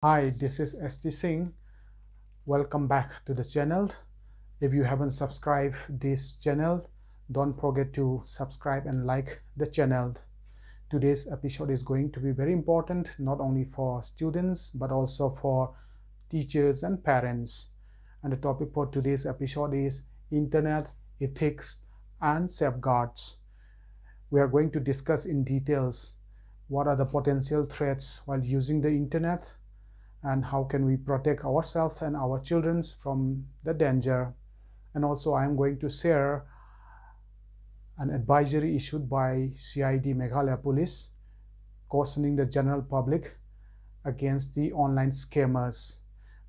Hi, this is ST Singh. Welcome back to the channel. If you haven't subscribed this channel, don't forget to subscribe and like the channel. Today's episode is going to be very important, not only for students, but also for teachers and parents. And the topic for today's episode is Internet Ethics and Safeguards. We are going to discuss in details what are the potential threats while using the internet and how can we protect ourselves and our children from the danger. And also I'm going to share an advisory issued by CID Meghalaya Police cautioning the general public against the online scammers.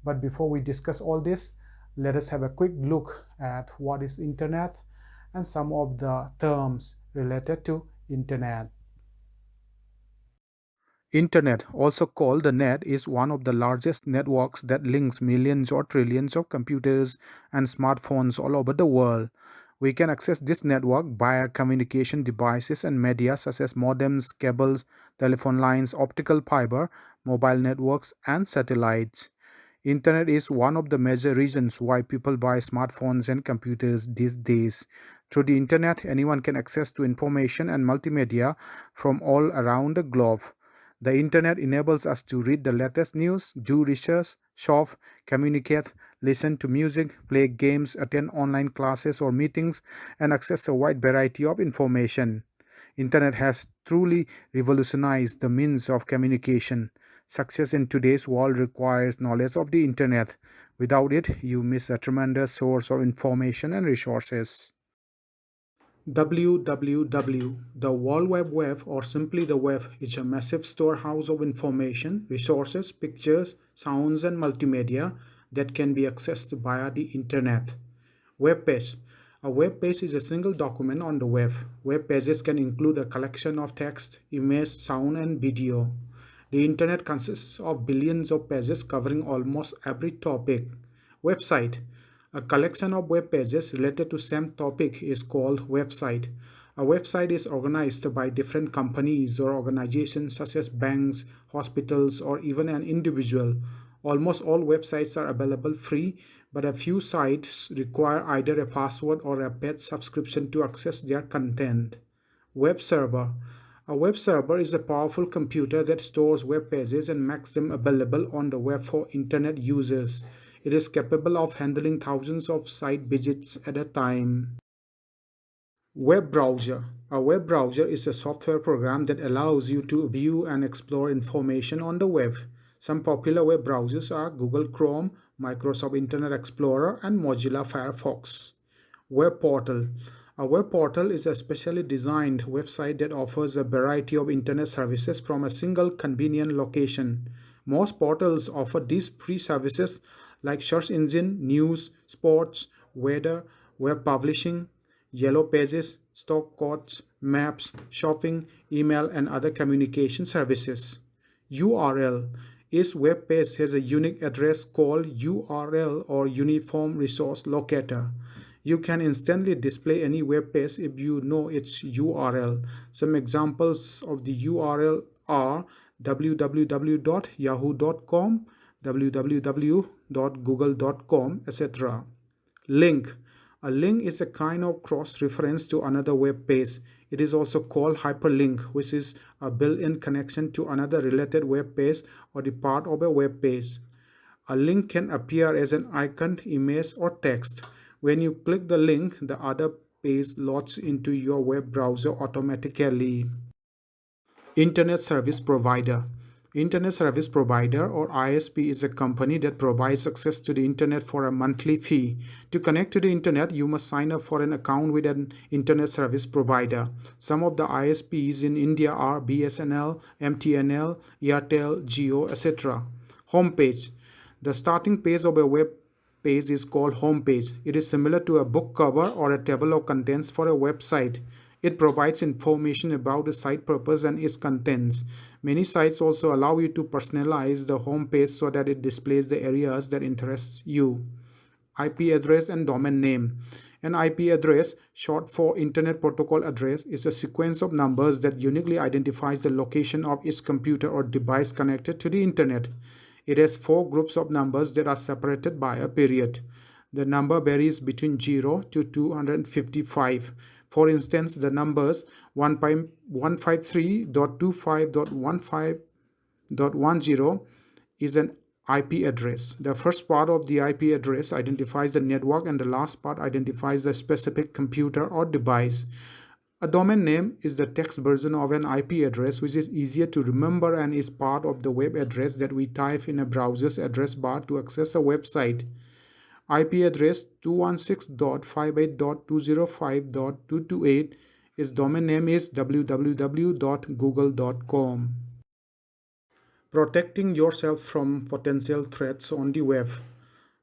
But before we discuss all this, let us have a quick look at what is internet and some of the terms related to internet. Internet, also called the net, is one of the largest networks that links millions or trillions of computers and smartphones all over the world. We can access this network via communication devices and media such as modems, cables, telephone lines, optical fiber, mobile networks, and satellites. Internet is one of the major reasons why people buy smartphones and computers these days. Through the internet, anyone can access to information and multimedia from all around the globe. The internet enables us to read the latest news, do research, shop, communicate, listen to music, play games, attend online classes or meetings, and access a wide variety of information. Internet has truly revolutionized the means of communication. Success in today's world requires knowledge of the internet. Without it, you miss a tremendous source of information and resources. www, the World Wide Web, or simply the web, is a massive storehouse of information, resources, pictures, sounds, and multimedia that can be accessed via the internet. Web page. A web page is a single document on the web. Web pages can include a collection of text, image, sound, and video. The internet consists of billions of pages covering almost every topic. Website. A collection of web pages related to same topic is called website. A website is organized by different companies or organizations such as banks, hospitals, or even an individual. Almost all websites are available free, but a few sites require either a password or a paid subscription to access their content. Web server. A web server is a powerful computer that stores web pages and makes them available on the web for internet users. It is capable of handling thousands of site visits at a time. Web browser. A web browser is a software program that allows you to view and explore information on the web. Some popular web browsers are Google Chrome, Microsoft Internet Explorer, and Mozilla Firefox. Web portal. A web portal is a specially designed website that offers a variety of internet services from a single convenient location. Most portals offer these free services like search engine, news, sports, weather, web publishing, yellow pages, stock quotes, maps, shopping, email, and other communication services. URL. Each web page has a unique address called URL or Uniform Resource Locator. You can instantly display any web page if you know its URL. Some examples of the URL are www.yahoo.com, www.google.com, etc. Link. A link is a kind of cross-reference to another web page. It is also called hyperlink, which is a built-in connection to another related web page or the part of a web page. A link can appear as an icon, image, or text. When you click the link, the other page loads into your web browser automatically. Internet Service Provider. Internet Service Provider or ISP is a company that provides access to the internet for a monthly fee. To connect to the internet, you must sign up for an account with an internet service provider. Some of the ISPs in India are BSNL, MTNL, Airtel, Jio, etc. Homepage. The starting page of a web page is called homepage. It is similar to a book cover or a table of contents for a website. It provides information about the site purpose and its contents. Many sites also allow you to personalize the home page so that it displays the areas that interest you. IP address and domain name. An IP address, short for Internet Protocol Address, is a sequence of numbers that uniquely identifies the location of each computer or device connected to the Internet. It has four groups of numbers that are separated by a period. The number varies between 0 to 255. For instance, the numbers 153.25.15.10 is an IP address. The first part of the IP address identifies the network and the last part identifies the specific computer or device. A domain name is the text version of an IP address, which is easier to remember and is part of the web address that we type in a browser's address bar to access a website. IP address 216.58.205.228, its domain name is www.google.com. Protecting yourself from potential threats on the web.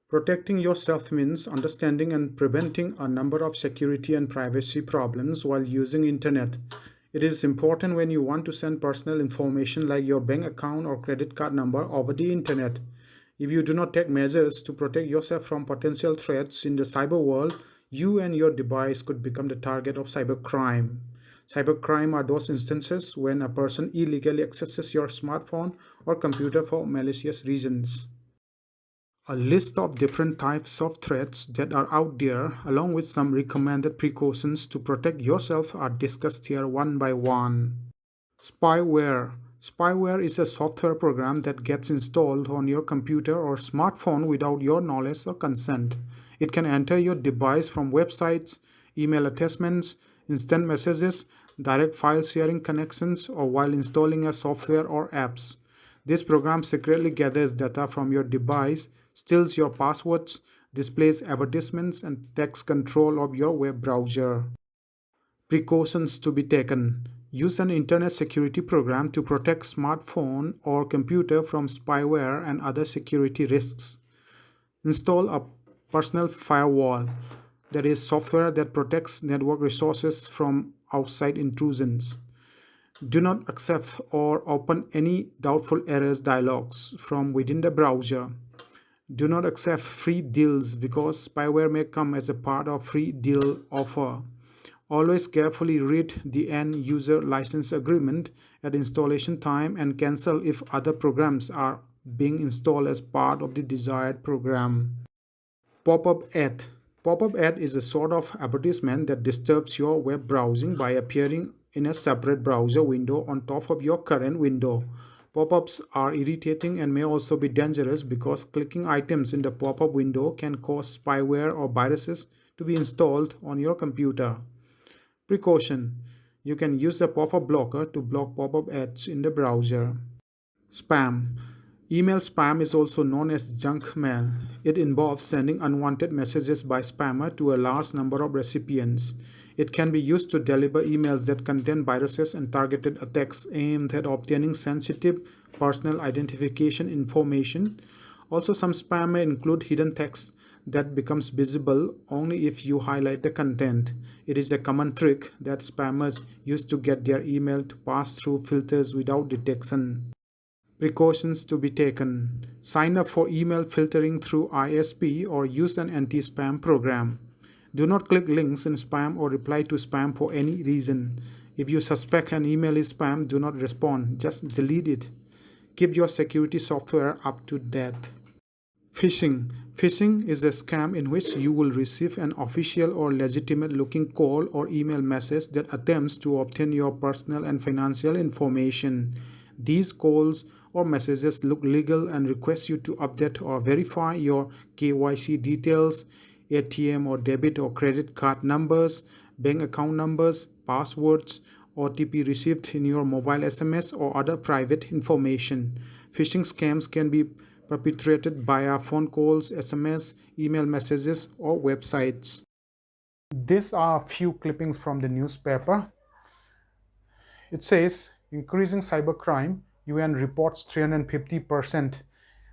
Protecting yourself means understanding and preventing a number of security and privacy problems while using internet. It is important when you want to send personal information like your bank account or credit card number over the internet. If you do not take measures to protect yourself from potential threats in the cyber world, you and your device could become the target of cybercrime. Cybercrime are those instances when a person illegally accesses your smartphone or computer for malicious reasons. A list of different types of threats that are out there, along with some recommended precautions to protect yourself, are discussed here one by one. Spyware. Spyware is a software program that gets installed on your computer or smartphone without your knowledge or consent. It can enter your device from websites, email attachments, instant messages, direct file sharing connections, or while installing a software or apps. This program secretly gathers data from your device, steals your passwords, displays advertisements, and takes control of your web browser. Precautions to be taken. Use an internet security program to protect smartphone or computer from spyware and other security risks. Install a personal firewall, that is software that protects network resources from outside intrusions. Do not accept or open any doubtful errors dialogues from within the browser. Do not accept free deals because spyware may come as a part of free deal offer. Always carefully read the end user license agreement at installation time and cancel if other programs are being installed as part of the desired program. Pop-up ad. Pop-up ad is a sort of advertisement that disturbs your web browsing by appearing in a separate browser window on top of your current window. Pop-ups are irritating and may also be dangerous because clicking items in the pop-up window can cause spyware or viruses to be installed on your computer. Precaution. You can use the pop-up blocker to block pop-up ads in the browser. Spam. Email spam is also known as junk mail. It involves sending unwanted messages by spammer to a large number of recipients. It can be used to deliver emails that contain viruses and targeted attacks aimed at obtaining sensitive personal identification information. Also, some spam may include hidden text that becomes visible only if you highlight the content. It is a common trick that spammers use to get their email to pass through filters without detection. Precautions to be taken. Sign up for email filtering through ISP or use an anti-spam program. Do not click links in spam or reply to spam for any reason. If you suspect an email is spam, do not respond, just delete it. Keep your security software up to date. Phishing. Phishing is a scam in which you will receive an official or legitimate looking call or email message that attempts to obtain your personal and financial information. These calls or messages look legal and request you to update or verify your KYC details, ATM or debit or credit card numbers, bank account numbers, passwords, OTP received in your mobile SMS or other private information. Phishing scams can be perpetrated via phone calls, SMS, email messages, or websites. These are a few clippings from the newspaper. It says, increasing cybercrime, UN reports 350%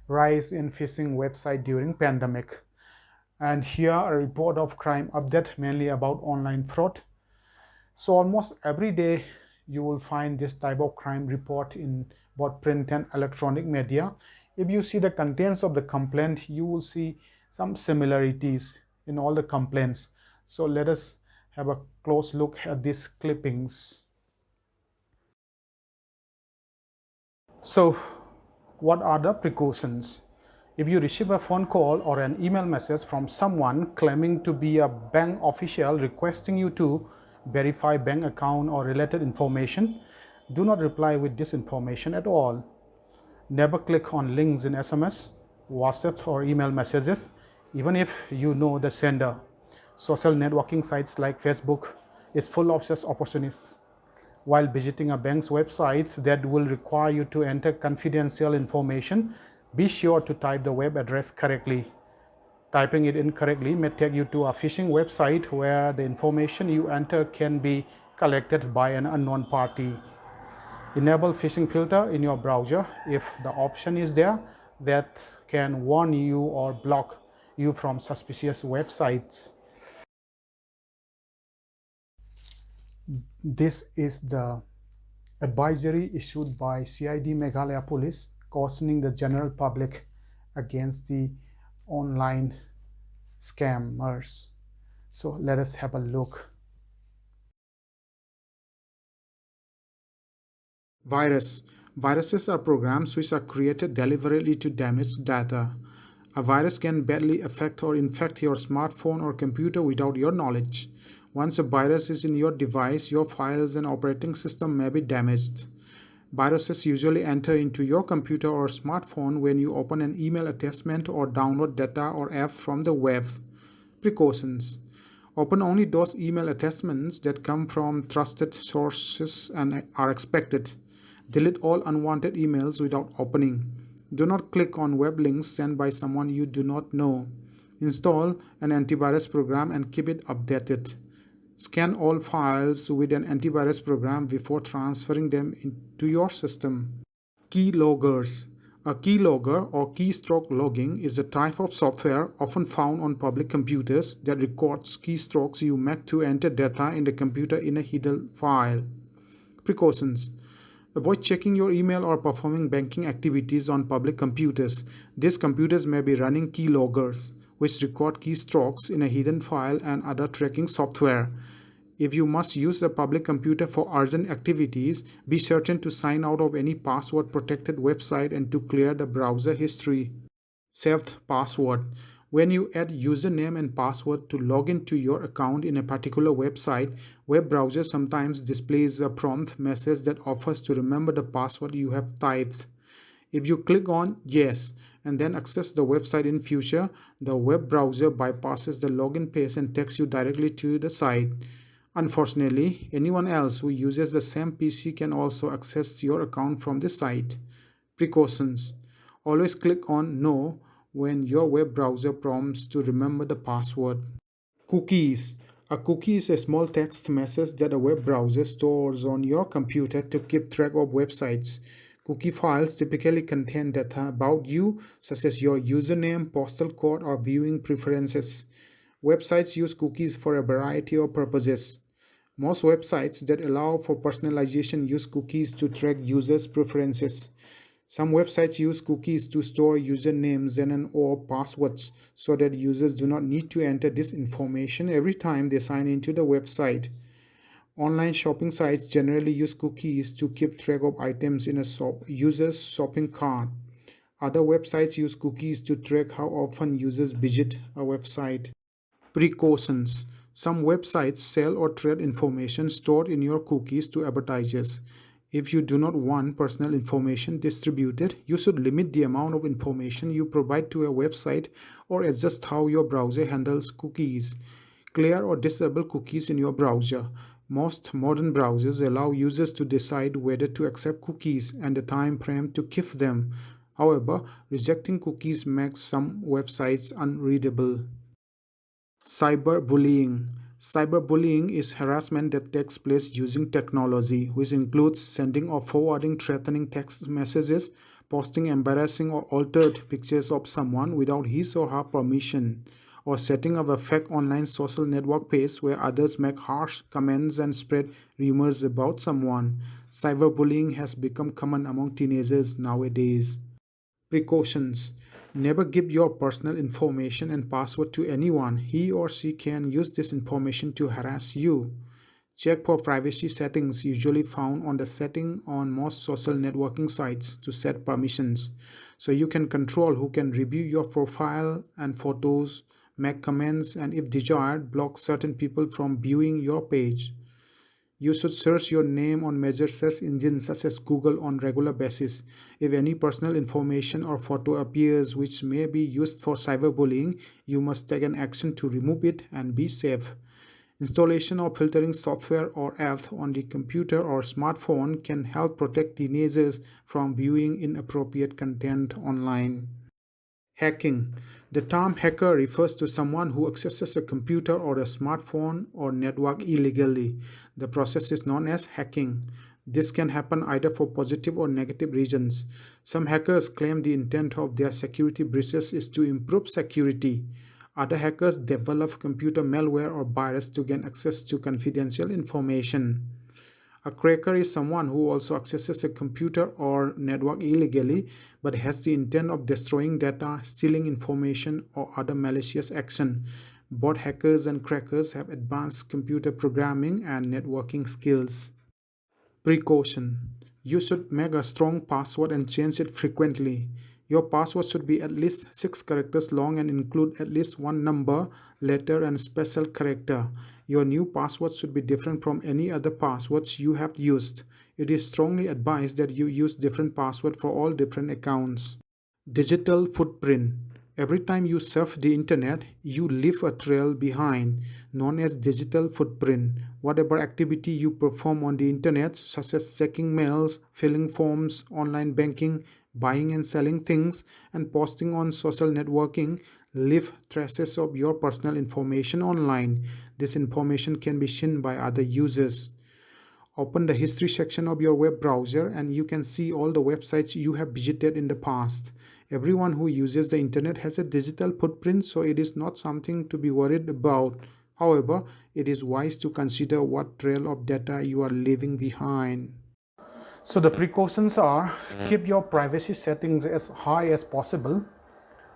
rise in phishing website during pandemic. And here a report of crime update mainly about online fraud. So almost every day you will find this type of crime report in both print and electronic media. If you see the contents of the complaint, you will see some similarities in all the complaints. So let us have a close look at these clippings. So What are the precautions? If you receive a phone call or an email message from someone claiming to be a bank official requesting you to verify bank account or related information, do not reply with this information at all. Never click on links in SMS, WhatsApp, or email messages, even if you know the sender. Social networking sites like Facebook is full of such opportunists. While visiting a bank's website that will require you to enter confidential information, be sure to type the web address correctly. Typing it incorrectly may take you to a phishing website where the information you enter can be collected by an unknown party. Enable phishing filter in your browser if the option is there that can warn you or block you from suspicious websites. This is the advisory issued by CID Meghalaya Police cautioning the general public against the online scammers. So let us have a look. Virus. Viruses are programs which are created deliberately to damage data. A virus can badly affect or infect your smartphone or computer without your knowledge. Once a virus is in your device, your files and operating system may be damaged. Viruses usually enter into your computer or smartphone when you open an email attachment or download data or app from the web. Precautions. Open only those email attachments that come from trusted sources and are expected. Delete all unwanted emails without opening. Do not click on web links sent by someone you do not know. Install an antivirus program and keep it updated. Scan all files with an antivirus program before transferring them into your system. Keyloggers. A keylogger or keystroke logging is a type of software often found on public computers that records keystrokes you make to enter data in the computer in a hidden file. Precautions. Avoid checking your email or performing banking activities on public computers. These computers may be running keyloggers, which record keystrokes in a hidden file and other tracking software. If you must use a public computer for urgent activities, be certain to sign out of any password-protected website and to clear the browser history. Saved password. When you add username and password to log into your account in a particular website, web browser sometimes displays a prompt message that offers to remember the password you have typed. If you click on yes and then access the website in future, the web browser bypasses the login page and takes you directly to the site. Unfortunately, anyone else who uses the same PC can also access your account from the site. Precautions. Always click on no when your web browser prompts to remember the password. Cookies. A cookie is a small text message that a web browser stores on your computer to keep track of websites. Cookie files typically contain data about you, such as your username, postal code, or viewing preferences. Websites use cookies for a variety of purposes. Most websites that allow for personalization use cookies to track users' preferences. Some websites use cookies to store usernames and or passwords so that users do not need to enter this information every time they sign into the website. Online shopping sites generally use cookies to keep track of items in a user's shopping cart. Other websites use cookies to track how often users visit a website. Precautions. Some websites sell or trade information stored in your cookies to advertisers. If you do not want personal information distributed, you should limit the amount of information you provide to a website or adjust how your browser handles cookies. Clear or disable cookies in your browser. Most modern browsers allow users to decide whether to accept cookies and the time frame to keep them. However, rejecting cookies makes some websites unreadable. Cyberbullying. Cyberbullying is harassment that takes place using technology, which includes sending or forwarding threatening text messages, posting embarrassing or altered pictures of someone without his or her permission, or setting up a fake online social network page where others make harsh comments and spread rumors about someone. Cyberbullying has become common among teenagers nowadays. Precautions. Never give your personal information and password to anyone. He or she can use this information to harass you. Check for privacy settings usually found on the setting on most social networking sites to set permissions. So you can control who can review your profile and photos, make comments, and if desired, block certain people from viewing your page. You should search your name on major search engines such as Google on regular basis. If any personal information or photo appears which may be used for cyberbullying, you must take an action to remove it and be safe. Installation of filtering software or apps on the computer or smartphone can help protect teenagers from viewing inappropriate content online. Hacking. The term hacker refers to someone who accesses a computer or a smartphone or network illegally. The process is known as hacking. This can happen either for positive or negative reasons. Some hackers claim the intent of their security breaches is to improve security. Other hackers develop computer malware or virus to gain access to confidential information. A cracker is someone who also accesses a computer or network illegally but has the intent of destroying data, stealing information, or other malicious action. Both hackers and crackers have advanced computer programming and networking skills. Precaution. You should make a strong password and change it frequently. Your password should be at least 6 characters long and include at least one number, letter, and special character. Your new password should be different from any other passwords you have used. It is strongly advised that you use different password for all different accounts. Digital footprint. Every time you surf the internet, you leave a trail behind, known as digital footprint. Whatever activity you perform on the internet, such as checking mails, filling forms, online banking, buying and selling things, and posting on social networking, leave traces of your personal information online. This information can be seen by other users. Open the history section of your web browser and you can see all the websites you have visited in the past. Everyone who uses the internet has a digital footprint, so it is not something to be worried about. However, it is wise to consider what trail of data you are leaving behind. So the precautions are: keep your privacy settings as high as possible.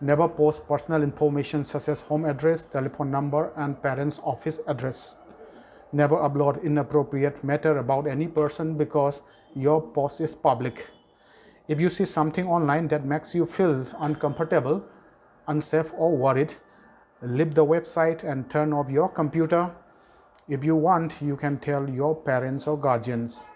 Never post personal information such as home address, telephone number, and parents' office address. Never upload inappropriate matter about any person because your post is public. If you see something online that makes you feel uncomfortable, unsafe, or worried, leave the website and turn off your computer. If you want, you can tell your parents or guardians.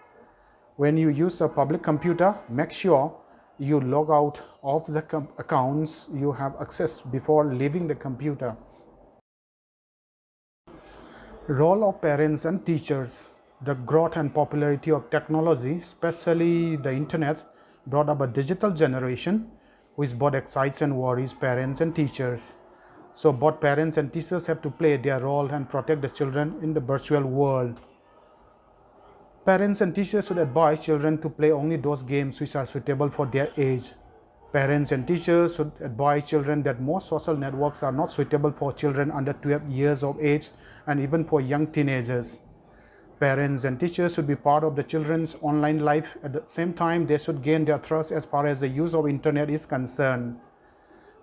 When you use a public computer, make sure you log out of the accounts you have accessed before leaving the computer. Role of parents and teachers. The growth and popularity of technology, especially the internet, brought up a digital generation which both excites and worries parents and teachers. So both parents and teachers have to play their role and protect the children in the virtual world. Parents and teachers should advise children to play only those games which are suitable for their age. Parents and teachers should advise children that most social networks are not suitable for children under 12 years of age and even for young teenagers. Parents and teachers should be part of the children's online life. At the same time, they should gain their trust as far as the use of internet is concerned.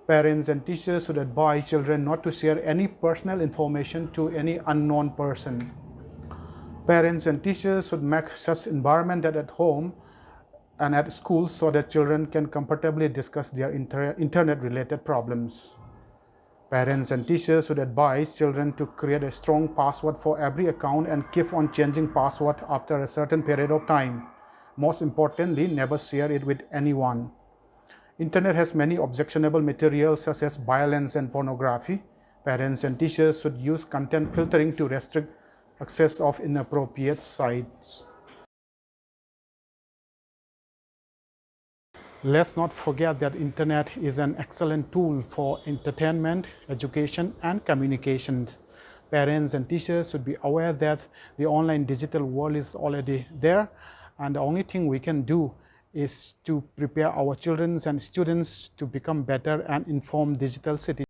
Parents and teachers should advise children not to share any personal information to any unknown person. Parents and teachers should make such environment that at home and at school so that children can comfortably discuss their internet-related problems. Parents and teachers should advise children to create a strong password for every account and keep on changing password after a certain period of time. Most importantly, never share it with anyone. Internet has many objectionable materials such as violence and pornography. Parents and teachers should use content filtering to restrict access of inappropriate sites. Let's not forget that internet is an excellent tool for entertainment, education, and communication. Parents and teachers should be aware that the online digital world is already there, and the only thing we can do is to prepare our children and students to become better and informed digital citizens.